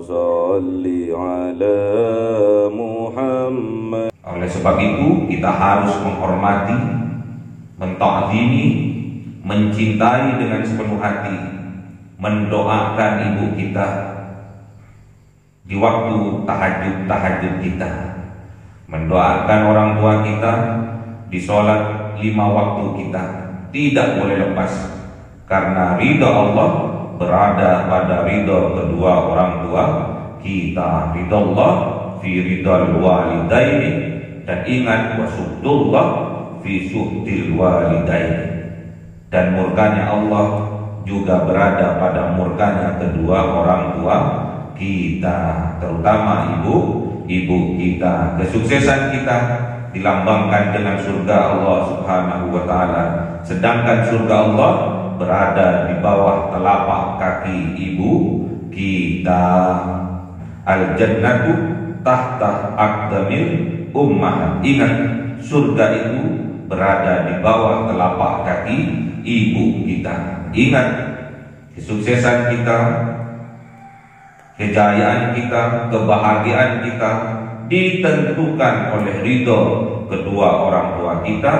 صل على محمد. Oleh sebab itu kita harus menghormati, mentakzimi, mencintai dengan sepenuh hati, mendoakan ibu kita di waktu tahajud kita, mendoakan orang tua kita di sholat 5 waktu kita. Tidak boleh lepas, karena ridha Allah berada pada ridha kedua orang tua kita. Ridha Allah fi ridhal walidaini, dan ingat wasudullah fi sudil walidaini, dan murkanya Allah juga berada pada murkanya kedua orang tua kita, terutama ibu kita. Kesuksesan kita dilambangkan dengan surga Allah Subhanahu wa taala, sedangkan surga Allah berada di bawah telapak kaki ibu kita. Al-jannatu tahta aqdamil ummah. Ingat, surga itu berada di bawah telapak kaki ibu kita. Ingat, kesuksesan kita, kejayaan kita, kebahagiaan kita ditentukan oleh ridho kedua orang tua kita,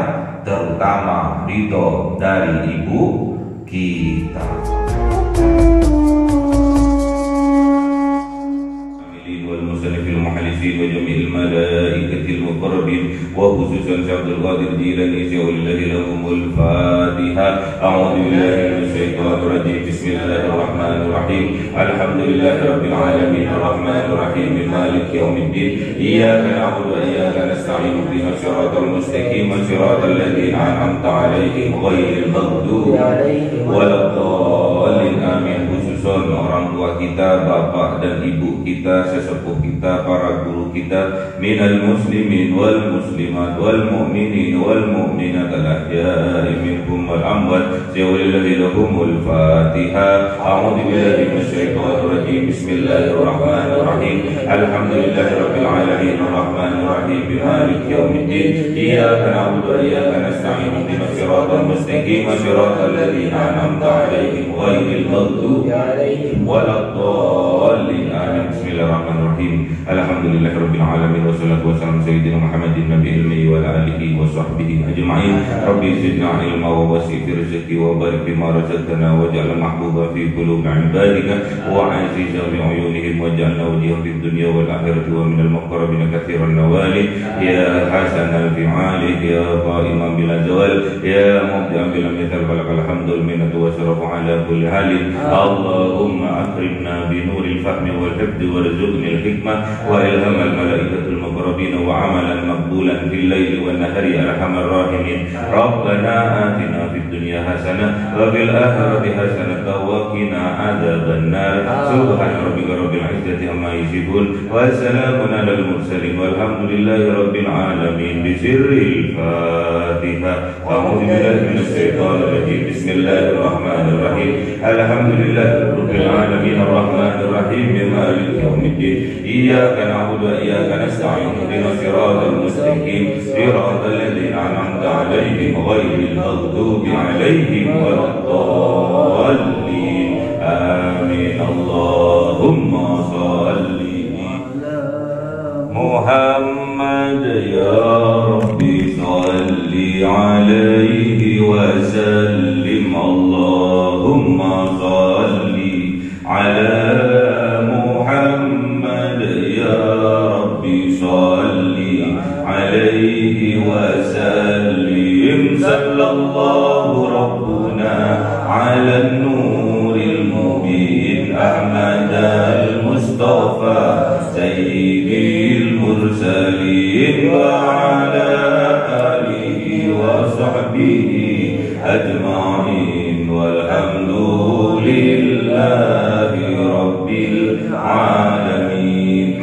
terutama ridho dari ibu kita. والمسلم المحلفين وجميع الملائكة المقربين وخصوصا عبد القادر الجيلاني ولله لهم الفاتحة. أعوذ بالله من الشيطان الرجيم. بسم الله الرحمن الرحيم. الحمد لله رب العالمين الرحمن الرحيم مالك يوم الدين. إياك نعبد وإياك نستعين اهدنا الصراط المستقيم صراط الذين أنعمت عليهم غير المغضوب عليهم ولا الضالين. آمين. Khususon orang tua kita, bapak dan ibu kita, sesepuh kita, para guru kita, minal muslimin wal muslimat wal mu'minin wal mu'minat al-ahya'i minhum wal amwat. Walillahi lahumul fatihah. A'udzu billahi minasyaitonir rajim. Bismillahirrahmanirrahim. Alhamdulillahi rabbil alamin arrahmanir rahim maliki yaumiddin. Iyyaka na'budu wa iyyaka nasta'in ihdinas siratal mustaqim siratal ladzina an'amta 'alaihim ghairil maghdubi 'alaihim waladdallin. Amin. Bismillahirrahmanirrahim. Alhamdulillahirabbil alamin wassalatu wassalamu sayyidina Muhammadin nabiyil ummi wa ala alihi wa sahbihi ajma'in. Rabbi zidna ilma wa wasi' fi rizqi wa barik bima razaqtana waj'al mahbuba fi qulubi 'ibadika wa 'aziza bi 'uyunihim waj'alna wajhihi fid dunya wal akhirati wa minal muqarrabin katsiran nawali. Ya hasanal fi'ali ya qa'iman bil zawal ya mubdi'an bil mithal balakal hamdul minnatu wa syarafu ala kulli halin. Allahumma akrimna bi nuril fahmi wal hifdzi warzuqnil hikmah wa ilhamal malaikatul muqarrabin wa amalan maqbulan fil laili wan nahari arhamar rahimin. Rabbana atina fid dunya hasanah wa fil akhirati hasanah wa qina adzaban nar. Subhana rabbika rabbil izzati amma yasifun wa salamun alal mursalin walhamdulillahi rabbil alamin. Bisirril Fatihah. A'udzu billahi minasy syaithanir rajim. Bismillahirrahmanirrahim. Alhamdulillahi rabbil alamin arrahmanir rahim maliki yaumiddin. Iyyaka na'budu wa iyyaka nasta'in ihdinas siratal mustaqim siratal ladzina an'amta 'alaihim ghairil maghdubi 'alaihim waladdallin. Amin. Allahumma shalli ala Muhammad ya Rabbi shalli alaihi wa sallim. Allahumma shalli ala Muhammad ya Rabbi shalli alaihi wa sallim. Sallallahu rabbuna ala nuril mubin Ahmad al-Mustafa sayyidil mursalin wa ala alihi wa sahbihi ajma'in walhamdulillahi rabbil alamin.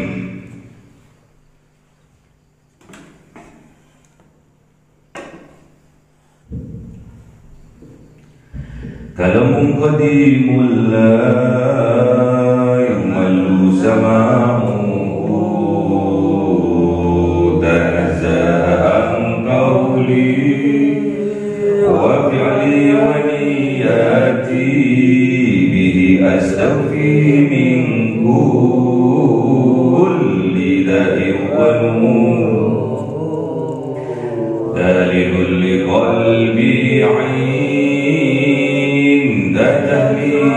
Kalamun qadimul la yumallu sama'u tanazzahan qawli wa fi'li wa niyati bihi astaghfi min كل داء ونور دليل لقلبي عند تهليل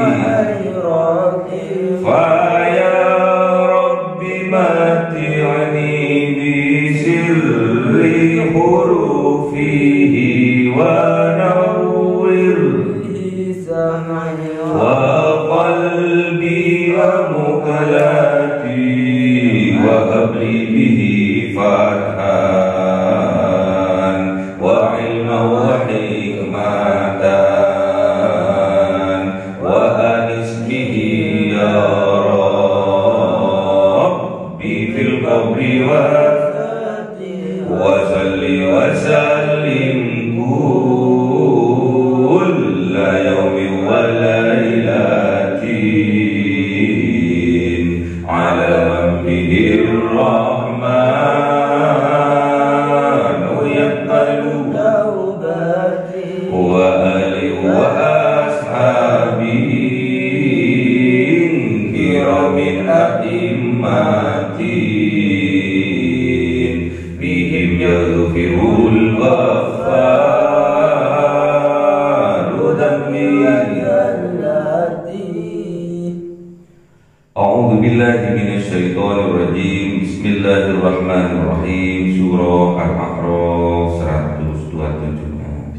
فيا رب متعني بسر حروفه ونور وقلبي ومكلاتي وهب لي به فتحا وعلما وحكمة وأنس به يا ربي في القبر وصل وسلم كل يوم وليلة على من به الرحمن يقبل وآله وأصحابه كرام أئمة بهم يغفر الغفار ذنبي. أعوذ بالله من الشيطان الرجيم. Bismillahirrahmanirrahim. Surah Al-A'raf 127.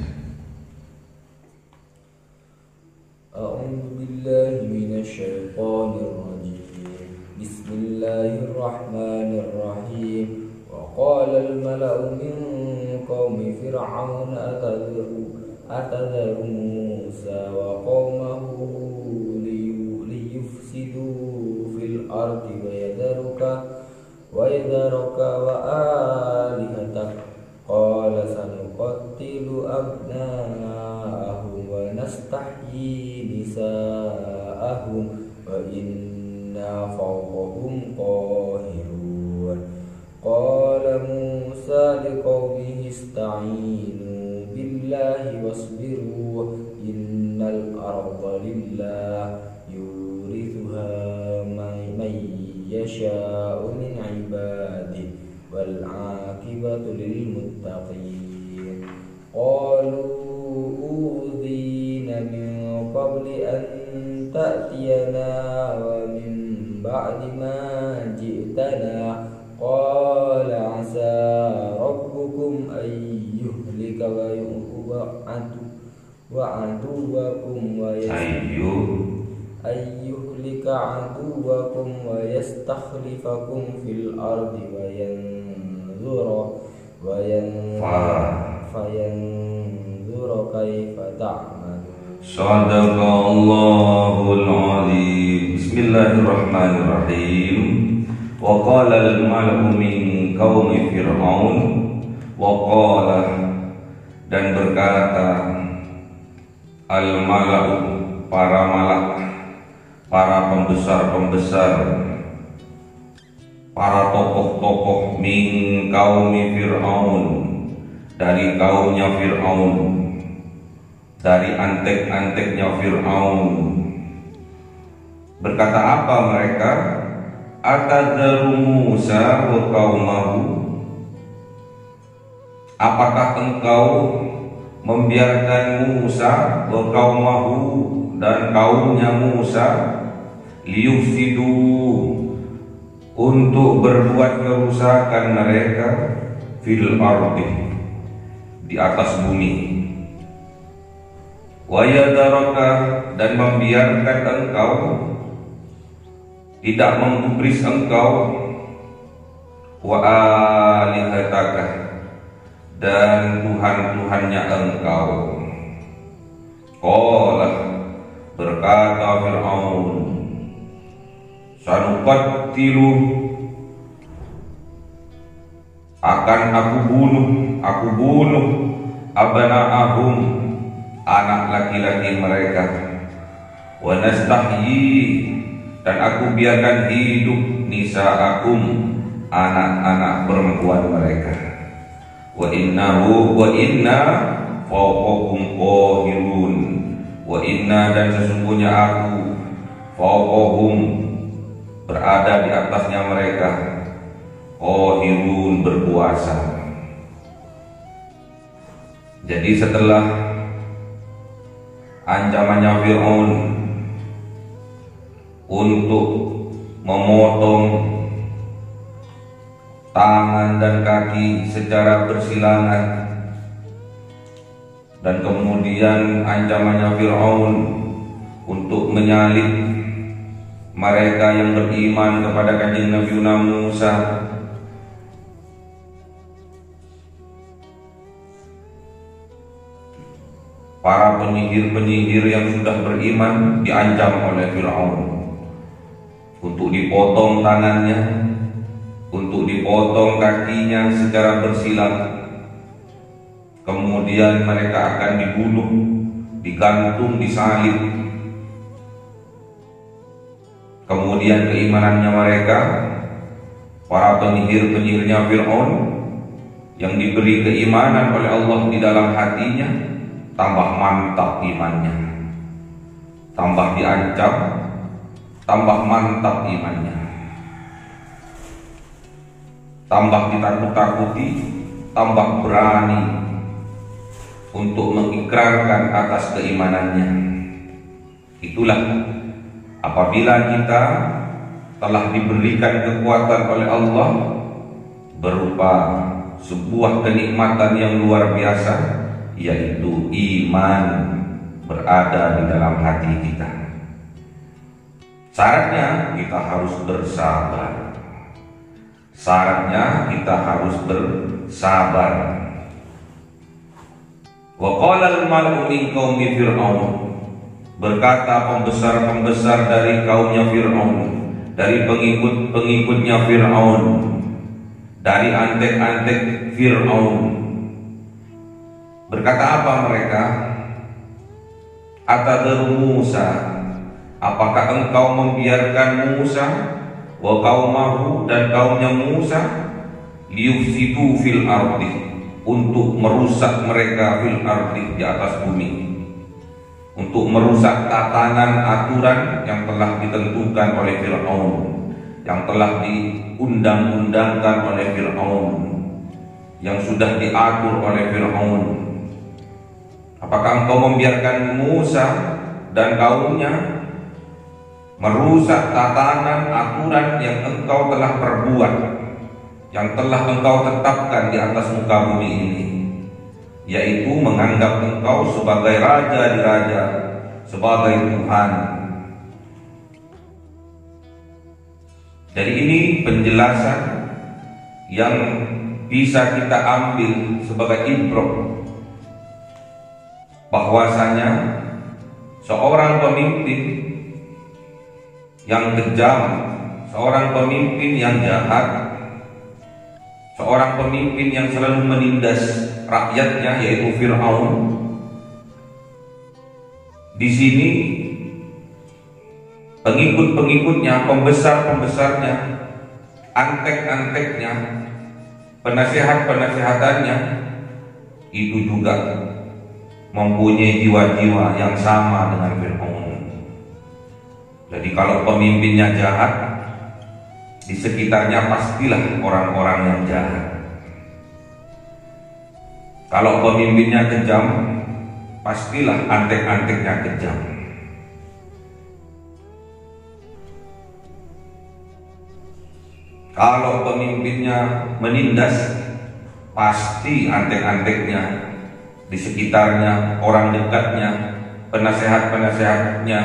أعوذ بالله من الشيطان الرجيم. بسم الله الرحمن الرحيم. وقال الملأ من قوم فرعون أتذر موسى وقومه ليفسدوا في الأرض ويذرك وآلهتك قال سنقتل أبناءهم ونستحيي نساءهم وإنا فوقهم قاهرون. قال موسى لقومه استعينوا بالله واصبروا إن الأرض لله يورثها من يشاء من عباده والعاقبة للمتقين. قالوا أوذينا من قبل أن تأتينا ومن بعد ما جئتنا قال عسى ربكم أن يهلك عدوكم ويستخلفكم في الأرض فينظر كيف تعملون. Sadaqallahul azim. Bismillahirrahmanirrahim. Wa qala al-mala'u min qaumi fir'aun wa qala, dan berkata al-mala'u, para malak, para pembesar-pembesar, para tokoh-tokoh min qaumi fir'aun, dari kaumnya Fir'aun, dari antek-anteknya Fir'aun. Berkata apa mereka? Atadzaru Musa wa qaumahu, apakah engkau membiarkan Musa wa qaumahu, dan kaumnya Musa, liyufsidu, untuk berbuat kerusakan mereka, fil ardi, di atas bumi, wa yadaraka, dan membiarkan engkau, tidak menggubris engkau, wa alihataka, dan Tuhan-Tuhannya engkau. Qala, berkata Fir'aun, sanuqattilu, akan aku bunuh abna'ahum, anak laki-laki mereka, wa nastahyi, dan aku biarkan hidup nisa'akum, anak-anak perempuan mereka, wa inna fawqakum qahirun, wa inna, dan sesungguhnya aku, fawqahum, berada di atasnya mereka, qahirun, berkuasa. Jadi setelah ancamannya Fir'aun untuk memotong tangan dan kaki secara bersilangan, dan kemudian ancamannya Fir'aun untuk menyalib mereka yang beriman kepada kanjeng Nabi Musa, para penyihir-penyihir yang sudah beriman diancam oleh Fir'aun untuk dipotong tangannya, untuk dipotong kakinya secara bersilang. Kemudian mereka akan dibunuh, digantung, disalib. Kemudian keimanannya mereka, para penyihir-penyihirnya Fir'aun yang diberi keimanan oleh Allah di dalam hatinya, tambah mantap imannya, tambah diancam, tambah mantap imannya, tambah ditakut-takuti, tambah berani untuk mengikrarkan atas keimanannya. Itulah apabila kita telah diberikan kekuatan oleh Allah berupa sebuah kenikmatan yang luar biasa, yaitu iman berada di dalam hati kita. Syaratnya kita harus bersabar. Syaratnya kita harus bersabar. Wa qala al-mala'u min qaumi Fir'aun, berkata pembesar-pembesar dari kaumnya Fir'aun, dari pengikut-pengikutnya Fir'aun, dari antek-antek Fir'aun. Berkata apa mereka? Atadharu Musa, apakah engkau membiarkan Musa wa qaumahu, dan kaumnya Musa, liyufsidu fil ardi, untuk merusak mereka fil ardi, di atas bumi, untuk merusak tatanan aturan yang telah ditentukan oleh Fir'aun, yang telah diundang-undangkan oleh Fir'aun, yang sudah diatur oleh Fir'aun. Apakah engkau membiarkan Musa dan kaumnya merusak tatanan aturan yang engkau telah perbuat, yang telah engkau tetapkan di atas muka bumi ini, yaitu menganggap engkau sebagai raja di raja, sebagai Tuhan. Jadi ini penjelasan yang bisa kita ambil sebagai ibrah, bahwasanya seorang pemimpin yang kejam, seorang pemimpin yang jahat, seorang pemimpin yang selalu menindas rakyatnya, yaitu Fir'aun, di sini pengikut-pengikutnya, pembesar-pembesarnya, antek-anteknya, penasehat-penasehatannya itu juga mempunyai jiwa-jiwa yang sama dengan Fir'aun. Jadi kalau pemimpinnya jahat, di sekitarnya pastilah orang-orang yang jahat. Kalau pemimpinnya kejam, pastilah antek-anteknya kejam. Kalau pemimpinnya menindas, pasti antek-anteknya di sekitarnya, orang dekatnya, penasehat-penasehatnya,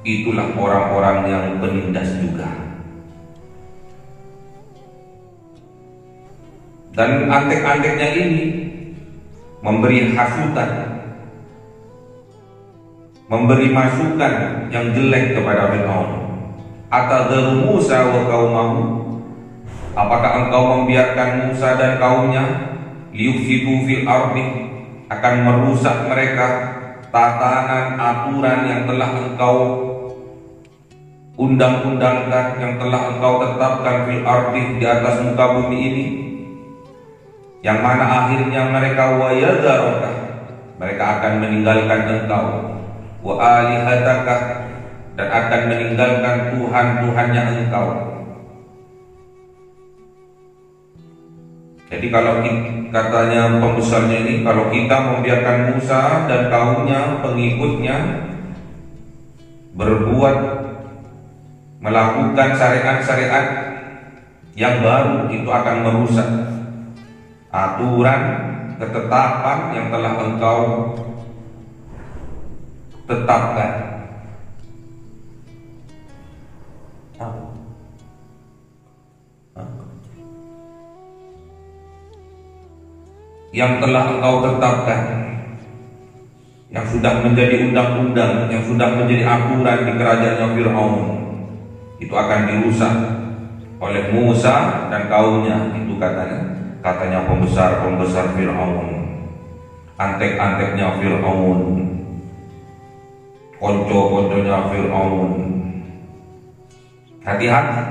itulah orang-orang yang menindas juga. Dan antek-anteknya ini memberi hasutan, memberi masukan yang jelek kepada Fir'aun. Atadharu Musa wa qaumahu, apakah engkau membiarkan Musa dan kaumnya liyufsidu fil ardi, akan merusak mereka tatanan aturan yang telah engkau undang-undangkan, yang telah engkau tetapkan fil ardi, di atas muka bumi ini, yang mana akhirnya mereka wayadharaka, mereka akan meninggalkan engkau, wa alihataka, dan akan meninggalkan Tuhan-Tuhannya engkau. Jadi kalau katanya pembesarnya ini, kalau kita membiarkan Musa dan kaumnya, pengikutnya berbuat, melakukan syariat-syariat yang baru, itu akan merusak aturan, ketetapan yang telah engkau tetapkan. Yang telah engkau tetapkan, yang sudah menjadi undang-undang, yang sudah menjadi aturan di kerajaannya Fir'aun, itu akan dirusak oleh Musa dan kaumnya. Itu katanya pembesar Fir'aun, antek-anteknya Fir'aun, konco-konconya Fir'aun. Hati-hati,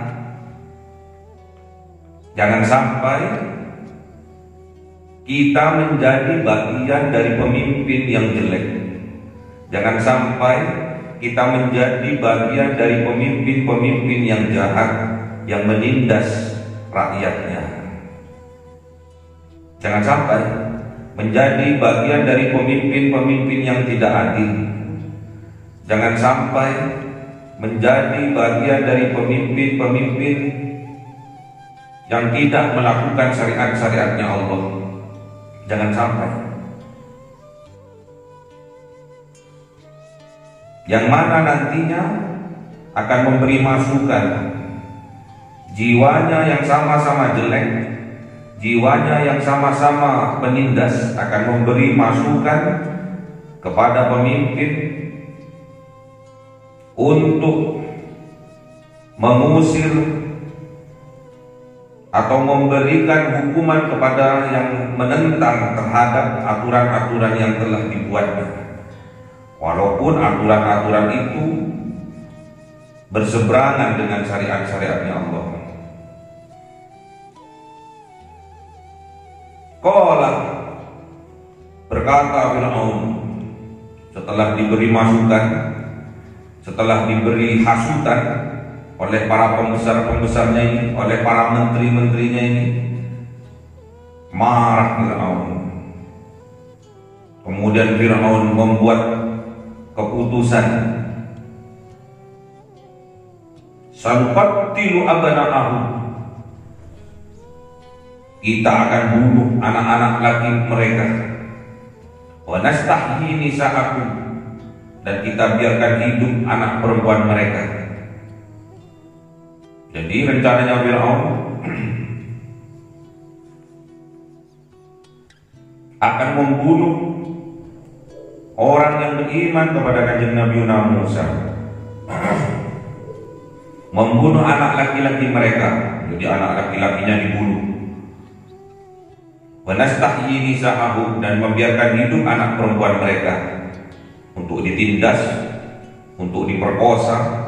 jangan sampai kita menjadi bagian dari pemimpin yang jelek. Jangan sampai kita menjadi bagian dari pemimpin-pemimpin yang jahat, yang menindas rakyatnya. Jangan sampai menjadi bagian dari pemimpin-pemimpin yang tidak adil. Jangan sampai menjadi bagian dari pemimpin-pemimpin yang tidak melakukan syariat-syariatnya Allah. Jangan sampai. Yang mana nantinya akan memberi masukan, jiwanya yang sama-sama jelek, jiwanya yang sama-sama penindas, akan memberi masukan kepada pemimpin untuk mengusir atau memberikan hukuman kepada yang menentang terhadap aturan-aturan yang telah dibuatnya, walaupun aturan-aturan itu berseberangan dengan syariat-syariatnya Allah. Qala, berkata Fir'aun setelah diberi masukan, setelah diberi hasutan oleh para pembesar-pembesarnya ini, oleh para menteri-menterinya ini, marah Fir'aun. Kemudian Fir'aun membuat keputusan, sanuqattilu abna'ahum, kita akan bunuh anak-anak laki mereka, wa nastahyi nisa'ahum, dan kita biarkan hidup anak perempuan mereka. Jadi rencananya Fir'aun akan membunuh orang yang beriman kepada kanjeng Nabi Musa, membunuh anak laki-laki mereka. Jadi anak laki-lakinya dibunuh. Wa nastahyi nisa'ahum, dan membiarkan hidup anak perempuan mereka untuk ditindas, untuk diperkosa,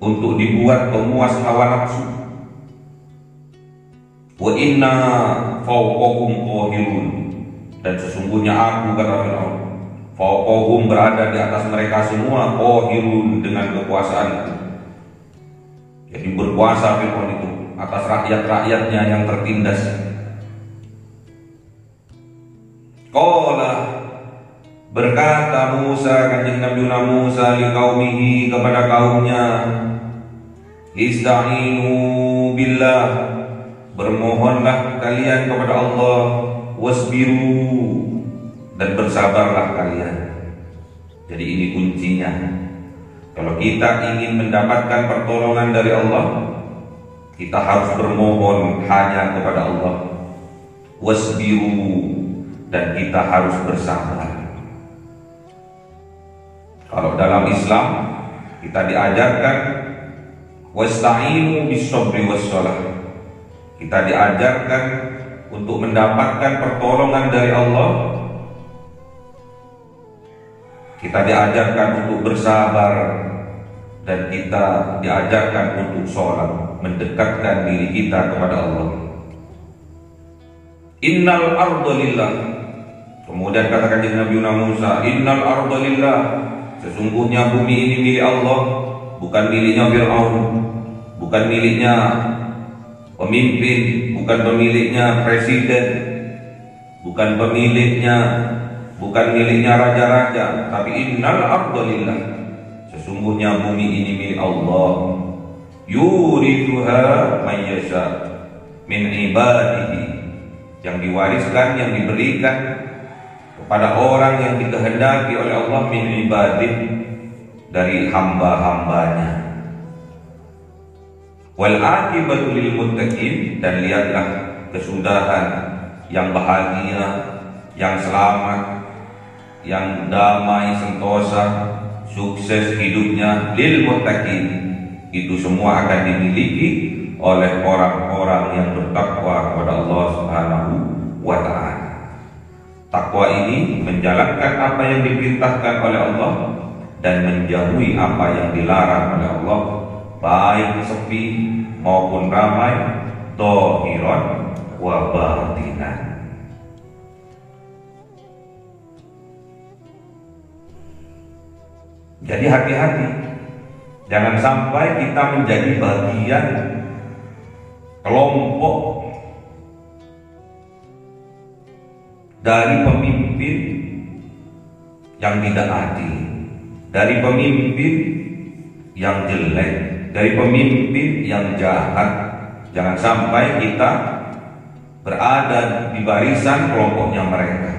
untuk dibuat pemuas hawa nafsu. Wa inna fawqahum qahirun, dan sesungguhnya aku, kata Fir'aun, fawqahum, berada di atas mereka semua, qahirun, dengan kekuasaan. Jadi berkuasa Fir'aun itu atas rakyat-rakyatnya yang tertindas. Qala, berkata Musa, kanjeng Nabi Musa, liqaumihi, kepada kaumnya, ista'inu billah, bermohonlah kalian kepada Allah, wasbiru, dan bersabarlah kalian. Jadi ini kuncinya. Kalau kita ingin mendapatkan pertolongan dari Allah, kita harus bermohon hanya kepada Allah, wasbiru, dan kita harus bersabar. Kalau dalam Islam kita diajarkan wasta'inu bis-sabri was-shalah. Kita diajarkan untuk mendapatkan pertolongan dari Allah. Kita diajarkan untuk bersabar, dan kita diajarkan untuk sholat, mendekatkan diri kita kepada Allah. Innal arda lillah, Kemudian kata kanjeng Nabi Musa, innal arda lillah, sesungguhnya bumi ini milik Allah, bukan miliknya Fir'aun, bukan miliknya pemimpin, bukan pemiliknya presiden, bukan miliknya raja-raja, tapi innal arda lillah, sesungguhnya bumi ini milik Allah, yurithuha man yasha min ibadihi, yang diwariskan, yang diberikan kepada orang yang dikehendaki oleh Allah, min ibadih, dari hamba-hambanya. Wal akibatu lil muttaqin, dan lihatlah kesudahan yang bahagia, yang selamat, yang damai sentosa, sukses hidupnya lil muttaqin, itu semua akan dimiliki oleh orang-orang yang bertakwa kepada Allah Subhanahu wa ta'ala. Takwa ini menjalankan apa yang diperintahkan oleh Allah dan menjauhi apa yang dilarang oleh Allah, baik sepi maupun ramai, dhahiran wa batinan. Jadi hati-hati, jangan sampai kita menjadi bagian kelompok dari pemimpin yang tidak adil, dari pemimpin yang jelek, dari pemimpin yang jahat. Jangan sampai kita berada di barisan kelompoknya mereka,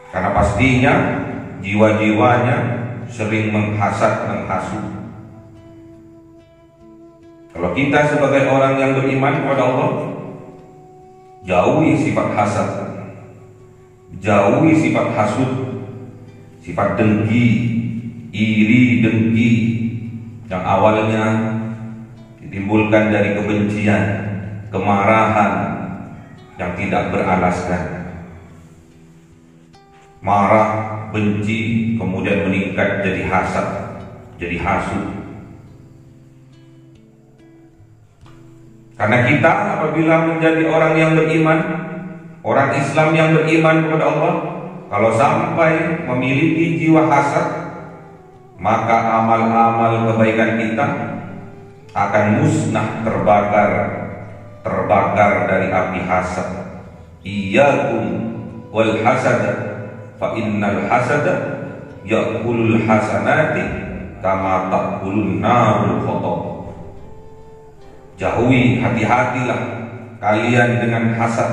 karena pastinya jiwa-jiwanya sering menghasut. Kalau kita sebagai orang yang beriman kepada Allah, jauhi sifat hasad, jauhi sifat hasud, sifat dengki, iri dengki yang awalnya ditimbulkan dari kebencian, kemarahan yang tidak beralaskan. Marah, benci, kemudian meningkat jadi hasad, jadi hasud. Karena kita apabila menjadi orang yang beriman, orang Islam yang beriman kepada Allah, kalau sampai memiliki jiwa hasad, maka amal-amal kebaikan kita akan musnah, terbakar dari api hasad. Iyyakum wal hasad, fa innal hasada ya'kulul hasanati kama ta'kulun narul khatab. Jauhi, hati-hatilah kalian dengan hasad,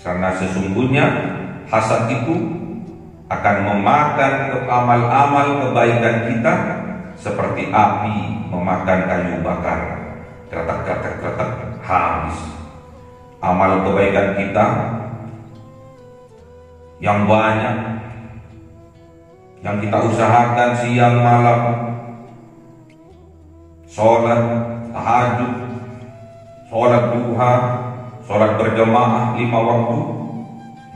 karena sesungguhnya hasad itu akan memakan amal-amal kebaikan kita seperti api memakan kayu bakar. Kretek, habis. Amal kebaikan kita yang banyak, yang kita usahakan siang malam, sholat tahajud, sholat duha, sholat berjamaah 5 waktu,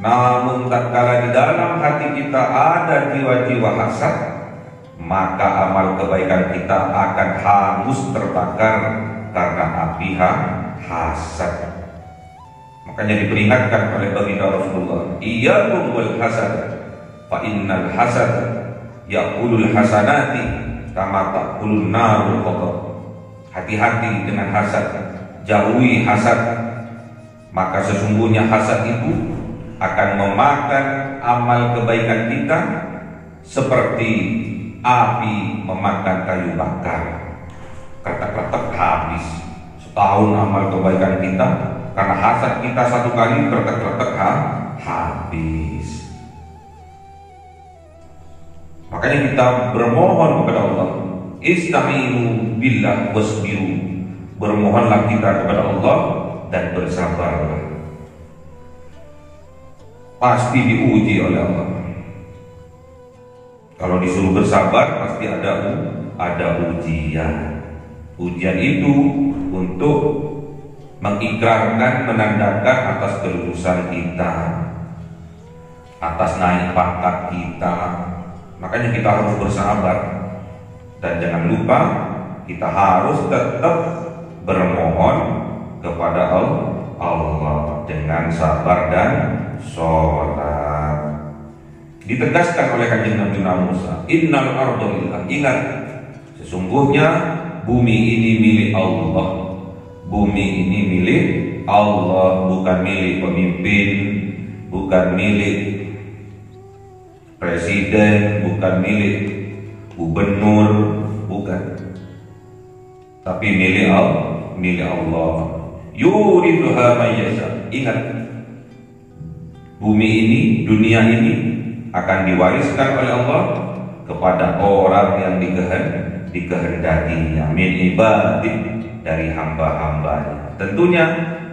namun tatkala di dalam hati kita ada jiwa-jiwa hasad, maka amal kebaikan kita akan hangus terbakar karena api hasad. Makanya diperingatkan oleh baginda Rasulullah, iyyakum wal hasad, fa innal hasad ya'kulul hasanati kama ta'kulun narul khatab. Hati-hati dengan hasad, jauhi hasad, maka sesungguhnya hasad itu akan memakan amal kebaikan kita seperti api memakan kayu bakar. Kretek-kretek habis. Setahun amal kebaikan kita, karena hasad kita satu kali kretek-kretek habis. Makanya kita bermohon kepada Allah, ista'inu billah wasbiru, bermohonlah kita kepada Allah dan bersabarlah. Pasti diuji oleh Allah. Kalau disuruh bersabar pasti ada ujian. Ujian itu untuk mengikrarkan, menandakan atas kelulusan kita, atas naik pangkat kita. Makanya kita harus bersabar. Dan jangan lupa kita harus tetap bermohon kepada Allah. dengan sabar dan sholat. Ditegaskan oleh Kanjeng Nabi Musa, innal arda lillah. Ingat, sesungguhnya bumi ini milik Allah. Bumi ini milik Allah, bukan milik pemimpin, bukan milik presiden, bukan milik gubernur, bukan. Tapi milik Allah. Yurithuha man yasha. Ingat, bumi ini, dunia ini akan diwariskan oleh Allah kepada orang yang dikehendakinya, min ibadih, dari hamba-hambanya. Tentunya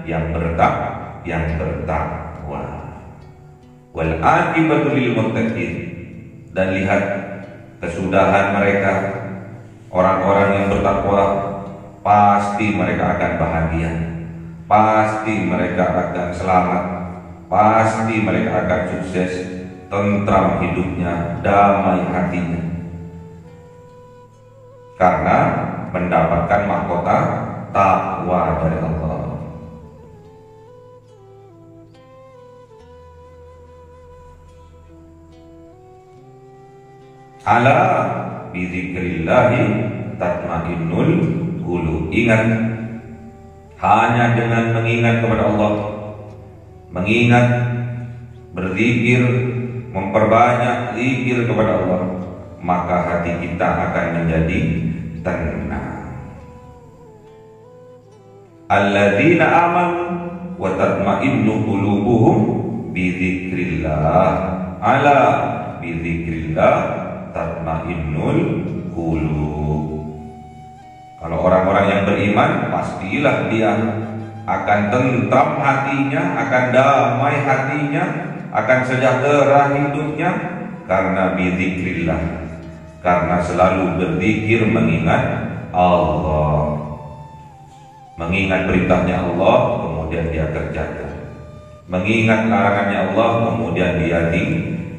yang bertakwa. Wal aqibatu lil muttaqin. Dan lihat kesudahan mereka, orang-orang yang bertakwa, pasti mereka akan bahagia, pasti mereka akan selamat, pasti mereka akan sukses, tentram hidupnya, damai hatinya, karena mendapatkan mahkota takwa dari Allah. Ala bidzikrillahi tatmainnul qulub. Ingat, hanya dengan mengingat kepada Allah, mengingat, berzikir, memperbanyak zikir kepada Allah, maka hati kita akan menjadi tenang. Alladzina amanu wa tatmainnu qulubuhum bidzikrillah. Ala bidzikrillah tatmainnul qulub. Kalau orang-orang yang beriman, pastilah dia akan tentram hatinya, akan damai hatinya, akan sejahtera hidupnya, karena bidzikrillah, karena selalu berzikir, mengingat Allah, mengingat perintahnya Allah, kemudian dia kerjakan, mengingat larangannya Allah, kemudian dia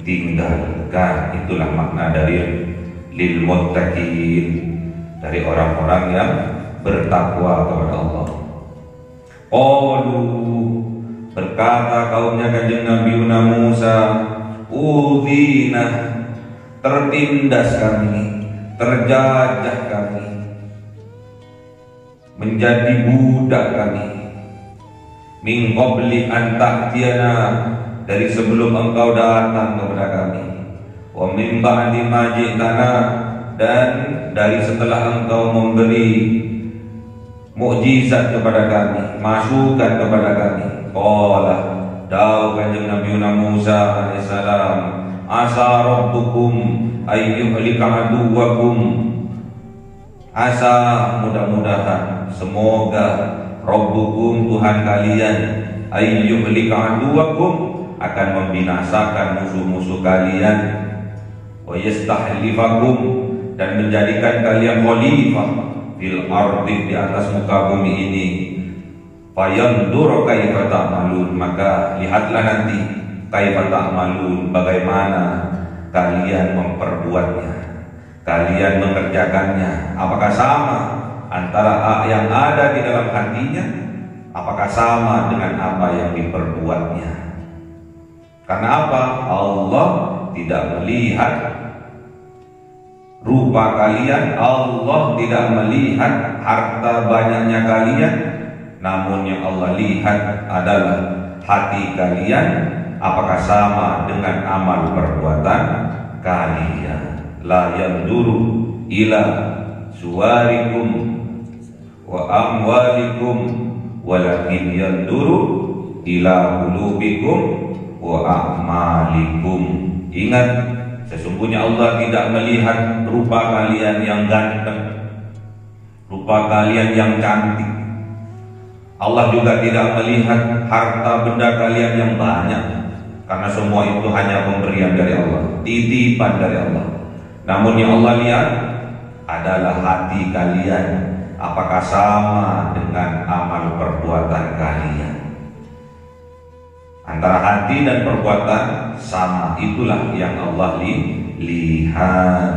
tinggalkan. Itulah makna dari lil muttaqin, dari orang-orang yang bertakwa kepada Allah. Qalu, berkata kaumnya Kanjeng Nabi Musa, udzina, tertindas kami, terjajah kami, menjadi budak kami, min qabli an ta'tiyana, dari sebelum engkau datang kepada kami, wa min ba'di ma ji'tana, dan dari setelah engkau memberi mukjizat kepada kami, masukan kepada kami. Qala, dawuh Kanjeng Nabi Musa alaihissalam, asa rabbukum ayyuhlika aduwakum. Asa, mudah-mudahan, semoga rabbukum, Tuhan kalian, ayyuhlika aduwakum, akan membinasakan musuh-musuh kalian, wa yastahlifakum, dan menjadikan kalian khalifah fil ardi, di atas muka bumi ini. Fayandur kaifa ta'malun, maka lihatlah nanti kaifa ta'malun, bagaimana kalian memperbuatnya, kalian mengerjakannya. Apakah sama antara yang ada di dalam hatinya, apakah sama dengan apa yang diperbuatnya? Karena apa? Allah tidak melihat rupa kalian, Allah tidak melihat harta banyaknya kalian, namun yang Allah lihat adalah hati kalian, apakah sama dengan amal perbuatan kalian. La yanduru ila suwarikum wa amwalikum, walakin yanduru ila qulubikum wa a'malikum. Ingat, sesungguhnya Allah tidak melihat rupa kalian yang ganteng, rupa kalian yang cantik. Allah juga tidak melihat harta benda kalian yang banyak, karena semua itu hanya pemberian dari Allah, titipan dari Allah. Namun yang Allah lihat adalah hati kalian, apakah sama dengan amal perbuatan kalian. Antara hati dan perbuatan sama, itulah yang Allah lihat.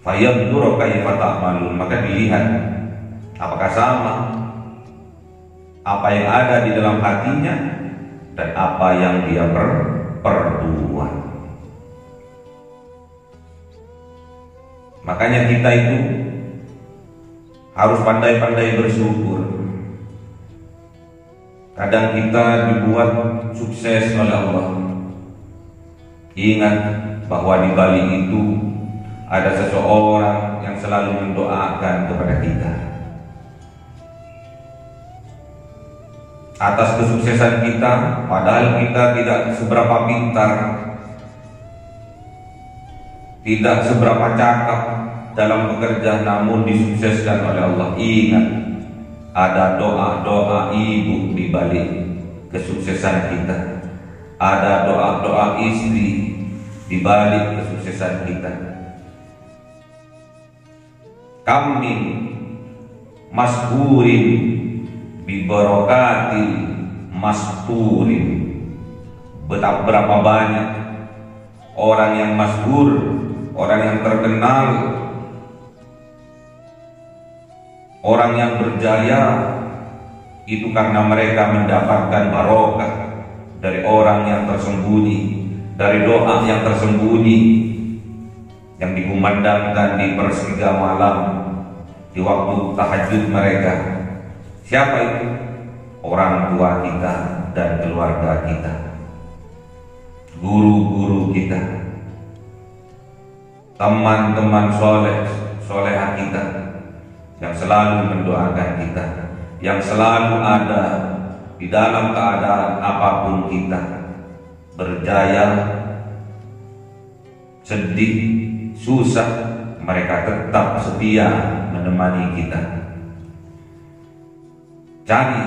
Fayanzuru kaifa ta'malun, maka dilihat apakah sama apa yang ada di dalam hatinya dan apa yang dia perbuat. Makanya kita itu harus pandai-pandai bersyukur. Kadang kita dibuat sukses oleh Allah. Ingat bahwa di balik itu ada seseorang yang selalu mendoakan kepada kita atas kesuksesan kita, padahal kita tidak seberapa pintar, tidak seberapa cakap dalam bekerja, namun disukseskan oleh Allah. Ingat, ada doa-doa ibu di balik kesuksesan kita, ada doa-doa istri di balik kesuksesan kita. Kami mashurin bibarokati masturin. Berapa banyak orang yang masyhur, orang yang terkenal, orang yang berjaya, itu karena mereka mendapatkan barokah dari orang yang tersembunyi, dari doa yang tersembunyi yang dikumandangkan di pertiga malam di waktu tahajud mereka. Siapa itu? Orang tua kita dan keluarga kita, guru-guru kita, teman-teman solehah kita yang selalu mendoakan kita, yang selalu ada di dalam keadaan apapun kita, berjaya, sedih, susah, mereka tetap setia menemani kita. Cari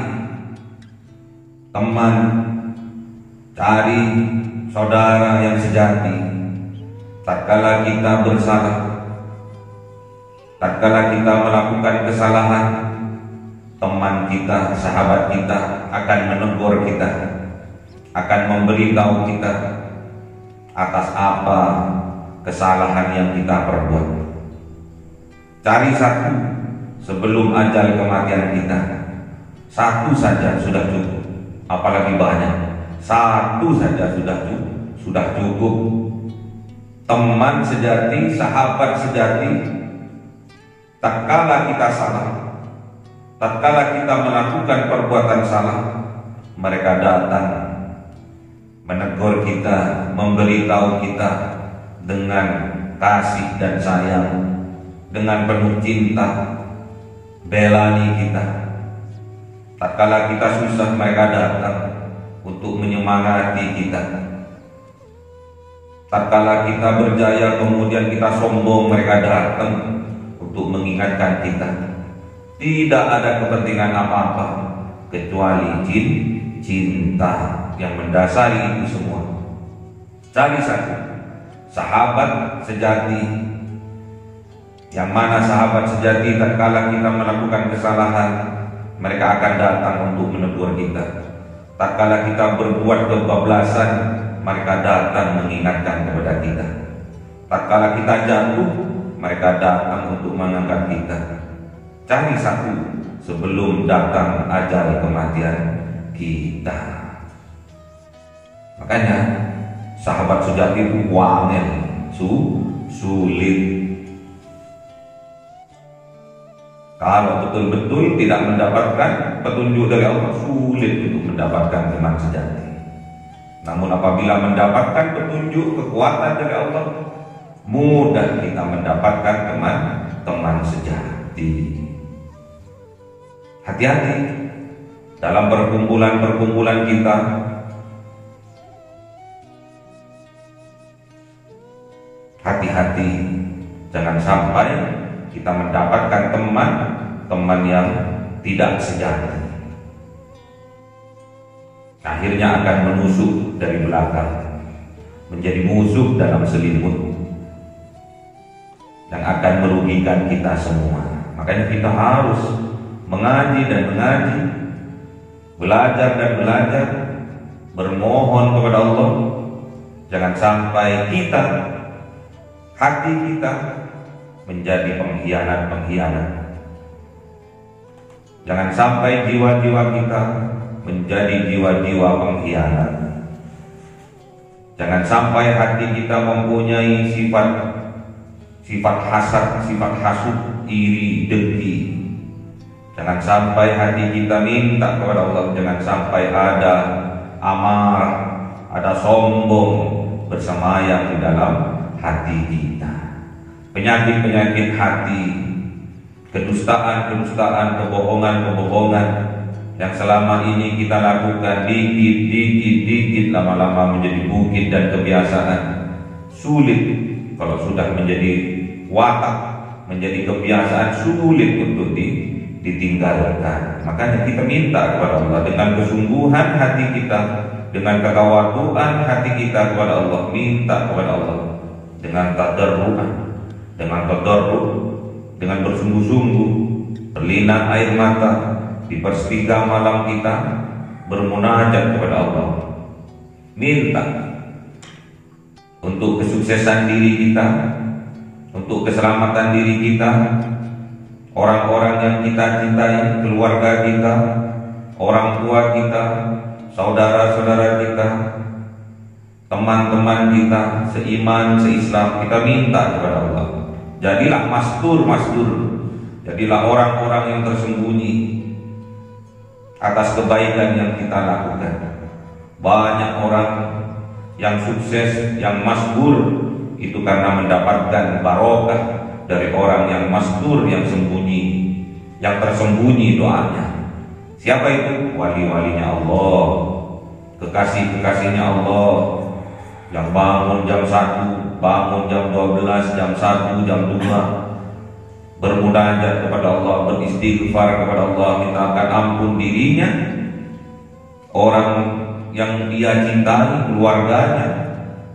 teman, cari saudara yang sejati. Tatkala kita bersalah, tatkala kita melakukan kesalahan, teman kita, sahabat kita akan menegur kita, akan memberitahu kita atas apa kesalahan yang kita perbuat. Cari satu sebelum ajal kematian kita. Satu saja sudah cukup, apalagi banyak. Satu saja sudah cukup. Teman sejati, sahabat sejati. Tatkala kita salah, tatkala kita melakukan perbuatan salah, mereka datang menegur kita, memberitahu kita dengan kasih dan sayang, dengan penuh cinta, belani kita. Tatkala kita susah, mereka datang untuk menyemangati kita. Tatkala kita berjaya kemudian kita sombong, mereka datang untuk mengingatkan kita. Tidak ada kepentingan apa-apa kecuali cinta yang mendasari itu semua. Cari satu sahabat sejati, yang mana sahabat sejati tatkala kita melakukan kesalahan, mereka akan datang untuk menegur kita. Tatkala kita berbuat kebablasan, mereka datang mengingatkan kepada kita. Tatkala kita jatuh, mereka datang untuk mengangkat kita. Cari satu sebelum datang ajal kematian kita. Makanya sahabat sejati itu wangel, sulit. Kalau betul-betul tidak mendapatkan petunjuk dari Allah, sulit untuk mendapatkan teman sejati. Namun apabila mendapatkan petunjuk, kekuatan dari Allah, mudah kita mendapatkan teman sejati. Hati-hati dalam perkumpulan-perkumpulan kita. Hati-hati, jangan sampai kita mendapatkan teman yang tidak sejati. Akhirnya akan menusuk dari belakang, menjadi musuh dalam selimut, yang akan merugikan kita semua. Makanya kita harus mengaji dan mengaji, belajar dan belajar, bermohon kepada Allah. Jangan sampai kita, hati kita menjadi pengkhianat-pengkhianat. Jangan sampai jiwa-jiwa kita menjadi jiwa-jiwa pengkhianat. Jangan sampai hati kita mempunyai sifat hasad, sifat hasud, iri, dengki. Jangan sampai hati kita minta kepada Allah, jangan sampai ada amarah, ada sombong bersemayam di dalam hati kita. Penyakit-penyakit hati, kedustaan-kedustaan, kebohongan-kebohongan yang selama ini kita lakukan dikit, lama-lama menjadi bukit dan kebiasaan. Sulit kalau sudah menjadi watak, menjadi kebiasaan, sulit untuk ditinggalkan. Makanya kita minta kepada Allah dengan kesungguhan hati kita, dengan ketawaduan hati kita kepada Allah, minta kepada Allah dengan tadarruan, dengan tadarruk, dengan bersungguh-sungguh, berlinang air mata di sepertiga malam kita bermunajat kepada Allah, minta untuk kesuksesan diri kita, untuk keselamatan diri kita, orang-orang yang kita cintai, keluarga kita, orang tua kita, saudara-saudara kita, teman-teman kita, seiman, seislam, kita minta kepada Allah. Jadilah mastur, jadilah orang-orang yang tersembunyi atas kebaikan yang kita lakukan. Banyak orang yang sukses, yang mastur, itu karena mendapatkan barokah dari orang yang mastur, yang sembunyi, yang tersembunyi doanya. Siapa itu? Wali-walinya Allah, kekasih-kekasihnya Allah, yang bangun jam 1, bangun jam 12, jam 1, jam 2, bermunajat kepada Allah, beristighfar kepada Allah, mintakan ampun dirinya, orang yang dia cintai, keluarganya,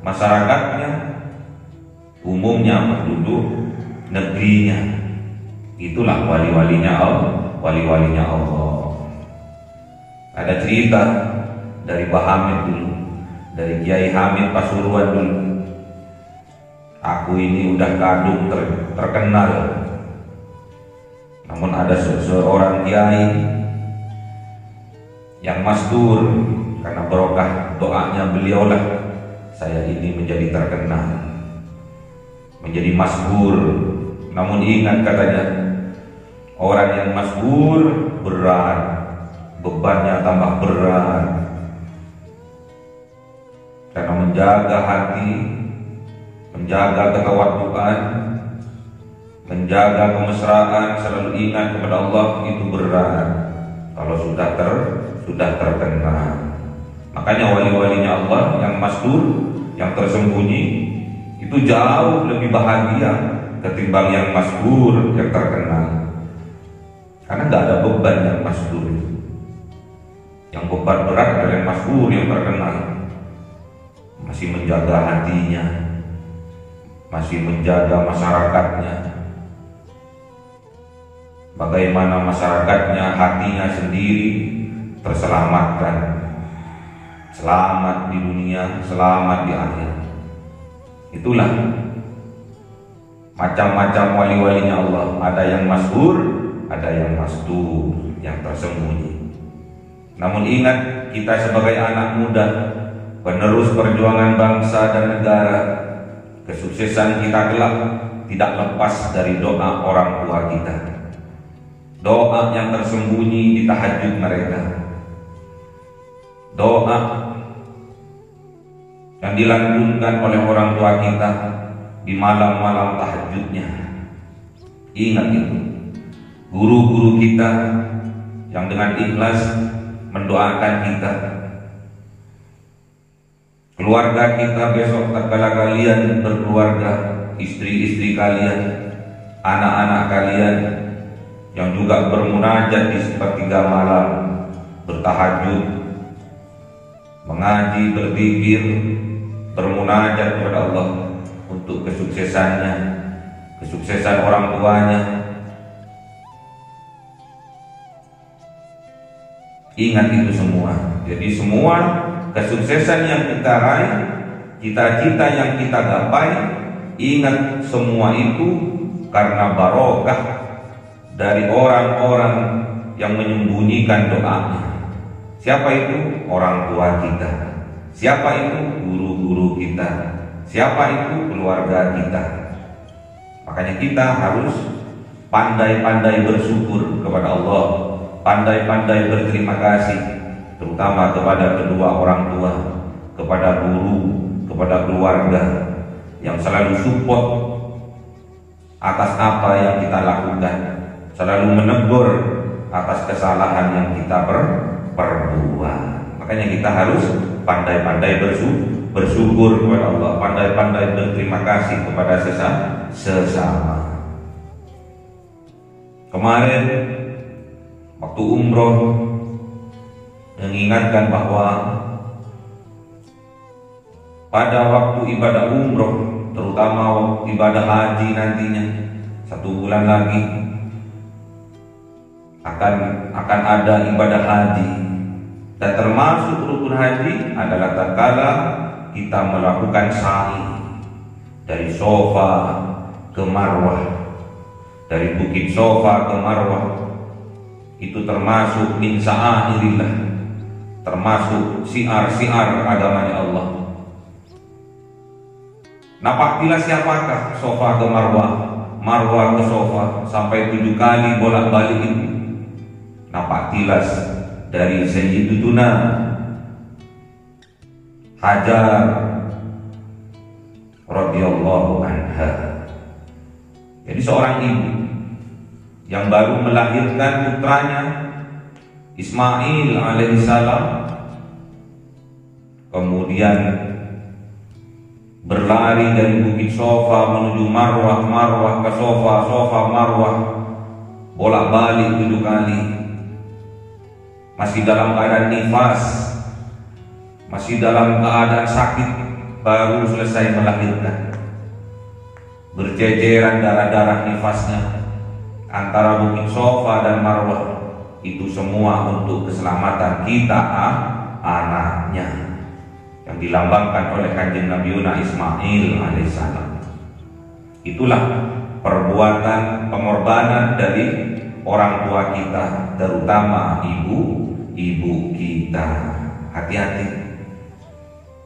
masyarakatnya, umumnya penduduk negerinya. Itulah wali-walinya Allah, wali-walinya Allah. Ada cerita dari Mbah Hamid dulu, dari Kiai Hamid Pasuruan dulu. Aku ini udah kadung terkenal, namun ada seorang kiai yang mastur, karena barokah doanya beliaulah saya ini menjadi terkenal, menjadi masbur. Namun ingat katanya, orang yang masbur berat, bebannya tambah berat, karena menjaga hati, menjaga ketawaduan, menjaga kemesraan, selalu ingat kepada Allah, itu berat kalau sudah terkenal. Makanya wali-walinya Allah yang masdur, yang tersembunyi, itu jauh lebih bahagia ketimbang yang masdur, yang terkenal. Karena nggak ada beban yang masdur. Yang beban berat adalah yang masdur, yang terkenal. Masih menjaga hatinya, masih menjaga masyarakatnya. Bagaimana masyarakatnya, hatinya sendiri terselamatkan, selamat di dunia, selamat di akhirat. Itulah macam-macam wali-walinya Allah. Ada yang masyhur, ada yang mastur, yang tersembunyi. Namun ingat, kita sebagai anak muda, penerus perjuangan bangsa dan negara, kesuksesan kita kelak tidak lepas dari doa orang tua kita, doa yang tersembunyi di tahajud mereka, doa yang dilantunkan oleh orang tua kita di malam-malam tahajudnya. Ingat itu, guru-guru kita yang dengan ikhlas mendoakan kita, keluarga kita besok tatkala kalian berkeluarga, istri-istri kalian, anak-anak kalian yang juga bermunajat di sepertiga malam, bertahajud, mengaji, berzikir, bermunajat kepada Allah untuk kesuksesannya, kesuksesan orang tuanya. Ingat itu semua. Jadi semua kesuksesan yang kita raih, cita-cita yang kita gapai, ingat semua itu karena barokah dari orang-orang yang menyembunyikan doanya. Siapa itu? Orang tua kita. Siapa itu? Guru-guru kita. Siapa itu? Keluarga kita. Makanya kita harus pandai-pandai bersyukur kepada Allah, pandai-pandai berterima kasih, terutama kepada kedua orang tua, kepada guru, kepada keluarga yang selalu support atas apa yang kita lakukan, selalu menegur atas kesalahan yang kita perbuat. Makanya kita harus pandai-pandai bersyukur kepada Allah, pandai-pandai berterima kasih kepada sesama. Kemarin waktu umroh mengingatkan bahwa pada waktu ibadah umroh, terutama ibadah haji nantinya 1 bulan lagi akan ada ibadah haji, dan termasuk rukun haji adalah tatkala kita melakukan sa'i dari Sofa ke Marwah, dari Bukit Sofa ke Marwah. Itu termasuk min sa'airillah, termasuk siar-siar agamanya Allah. Napaktilah siapakah Sofa ke Marwah, Marwah ke Sofa sampai 7 kali bolak-balik ini. Napaktilas dari Sayyidatuna Hajar radhiyallahu anha. Jadi seorang ibu yang baru melahirkan putranya Ismail alaihissalam, kemudian berlari dari Bukit Sofa menuju Marwah, Marwah ke Sofa, Sofa Marwah, bolak-balik 7 kali, masih dalam keadaan nifas, masih dalam keadaan sakit, baru selesai melahirkan, berjejeran darah-darah nifasnya antara Bukit Sofa dan Marwah. Itu semua untuk keselamatan kita, anaknya, yang dilambangkan oleh kanjeng Nabi Ismail alaihissalam. Itulah perbuatan pengorbanan dari orang tua kita, terutama ibu kita. Hati-hati,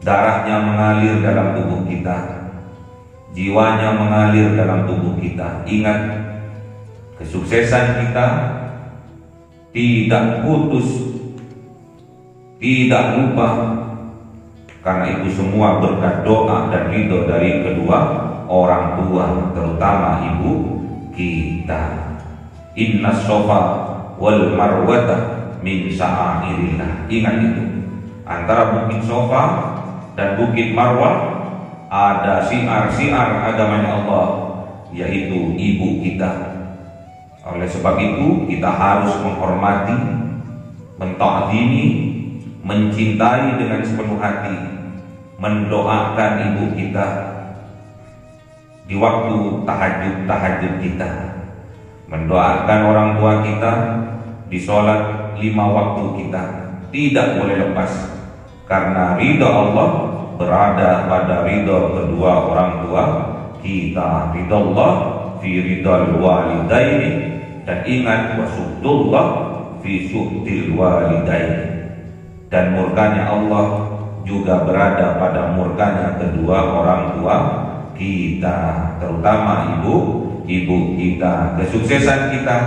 darahnya mengalir dalam tubuh kita, jiwanya mengalir dalam tubuh kita. Ingat, kesuksesan kita tidak putus, tidak lupa, karena itu semua berkat doa dan ridho dari kedua orang tua, terutama ibu kita. Inna Sofa wal Marwata min sa'airillah. Ingat itu, antara Bukit Sofa dan Bukit Marwah ada siar-siar agamanya Allah, yaitu ibu kita. Oleh sebab itu kita harus menghormati, mentakdimi, mencintai dengan sepenuh hati, mendoakan ibu kita di waktu tahajud kita, mendoakan orang tua kita di sholat 5 waktu kita. Tidak boleh lepas, karena ridha Allah berada pada ridha kedua orang tua kita. Ridha Allah fi ridhal walidaini, dan ingat, wasudullah fi sudil walidaini, dan murkanya Allah juga berada pada murkanya kedua orang tua kita, terutama ibu kita. Kesuksesan kita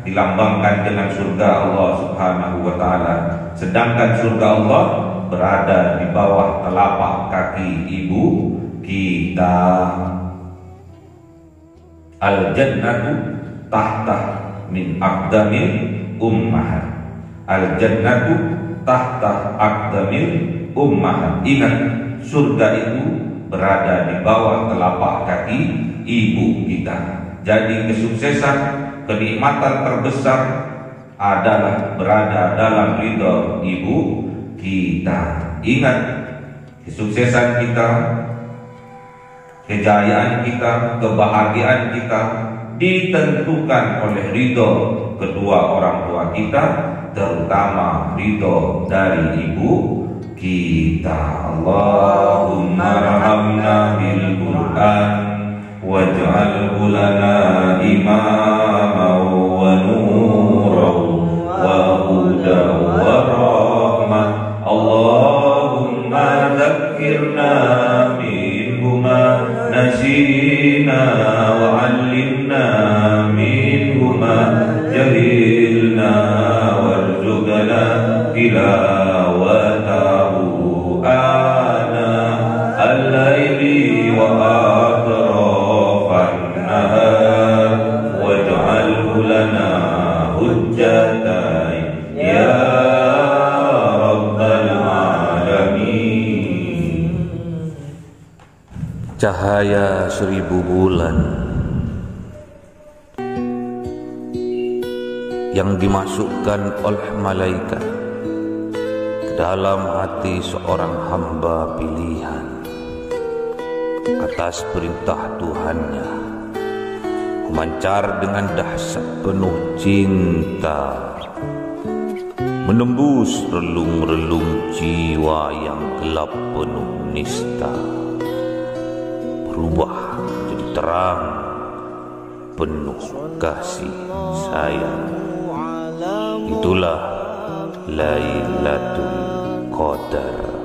dilambangkan dengan surga Allah Subhanahu wa ta'ala, sedangkan surga Allah berada di bawah telapak kaki ibu kita. Al-jannatu tahta min aqdamil ummahat. Al-jannatu tahta aqdamil ummahat. Ingat, surga itu berada di bawah telapak kaki ibu kita. Jadi kesuksesan, kenikmatan terbesar adalah berada dalam ridha ibu kita. Ingat, kesuksesan kita, kejayaan kita, kebahagiaan kita ditentukan oleh ridho kedua orang tua kita, terutama ridho dari ibu kita. Allahumma rahamna bil Qur'an waj'alhu lana imaman wa nuran تلاوته آناء الليل وأطراف النهار واجعله لنا حجة يا رب العالمين. Cahaya 1000 bulan yang dimasukkan oleh malaikat ke dalam hati seorang hamba pilihan atas perintah Tuhannya, memancar dengan dahsyat penuh cinta, menembus relung-relung jiwa yang gelap penuh nista, berubah menjadi terang penuh kasih sayang. Itulah Lailatul Qadar.